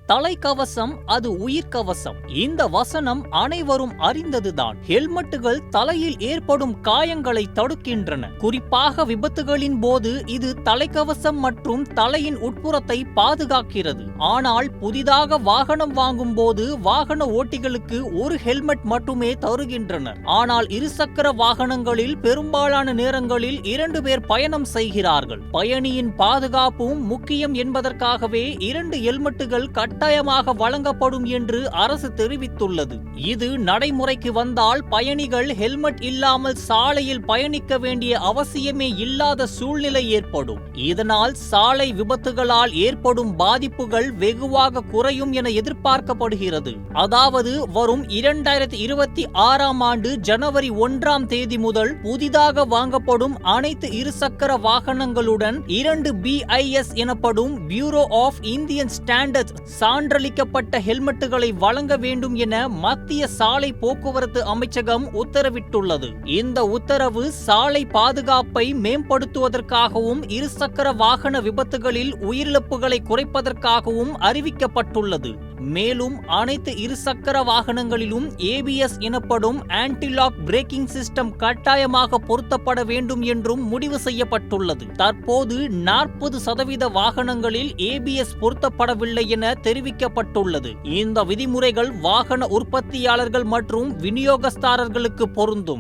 தலைக்கவசம் அது உயிர்க்கவசம். இந்த வசனம் அனைவரும் அறிந்ததுதான். ஹெல்மெட்டுகள் தலையில் ஏற்படும் காயங்களை தடுக்கின்றன. குறிப்பாக விபத்துகளின் போது இது தலைக்கவசம் மற்றும் தலையின் உட்புறத்தை பாதுகாக்கிறது. ஆனால் புதிதாக வாகனம் வாங்கும் போது வாகன ஓட்டிகளுக்கு ஒரு ஹெல்மெட் மட்டுமே தருகின்றனர். ஆனால் இருசக்கர வாகனங்களில் பெரும்பாலான நேரங்களில் 2 பேர் பயணம் செய்கிறார்கள். பயணியின் பாதுகாப்பும் முக்கியம் என்பதற்காகவே 2 ஹெல்மெட்டுகள் கட்டாயமாக வழங்கப்படும் என்று அரசு தெரிவித்துள்ளது. இது நடைமுறைக்கு வந்தால் பயணிகள் ஹெல்மெட் இல்லாமல் சாலையில் பயணிக்க வேண்டிய அவசியமே இல்லாத சூழ்நிலை ஏற்படும். இதனால் சாலை விபத்துகளால் ஏற்படும் பாதிப்புகள் வெகுவாக குறையும் என எதிர்பார்க்கப்படுகிறது. அதாவது வரும் 2026ஆம் ஆண்டு ஜனவரி 1ஆம் தேதி முதல் புதிதாக வாங்கப்படும் அனைத்து இருசக்கர வாகனங்களுடன் 2 BIS எனப்படும் பியூரோ ஆஃப் இந்தியன் ஸ்டாண்டர்ட்ஸ் சான்றளிக்கப்பட்ட ஹெல்மெட்டுகளை வழங்க வேண்டும் என மத்திய சாலை போக்குவரத்து அமைச்சகம் உத்தரவிட்டுள்ளது. இந்த உத்தரவு சாலை பாதுகாப்பை மேம்படுத்துவதற்காகவும் இருசக்கர வாகன விபத்துகளில் உயிரிழப்புகளை குறைப்பதற்காகவும் அறிவிக்கப்பட்டுள்ளது. மேலும் அனைத்து இருசக்கர வாகனங்களிலும் ABS எனப்படும் ஆன்டி-லாக் பிரேக்கிங் சிஸ்டம் கட்டாயமாக பொருத்தப்பட வேண்டும் என்றும் முடிவு செய்யப்பட்டுள்ளது. தற்போது 40% வாகனங்களில் ABS பொருத்தப்படவில்லை என தெரிவிக்கப்பட்டுள்ளது. இந்த விதிமுறைகள் வாகன உற்பத்தியாளர்கள் மற்றும் விநியோகஸ்தாரர்களுக்கு பொருந்தும்.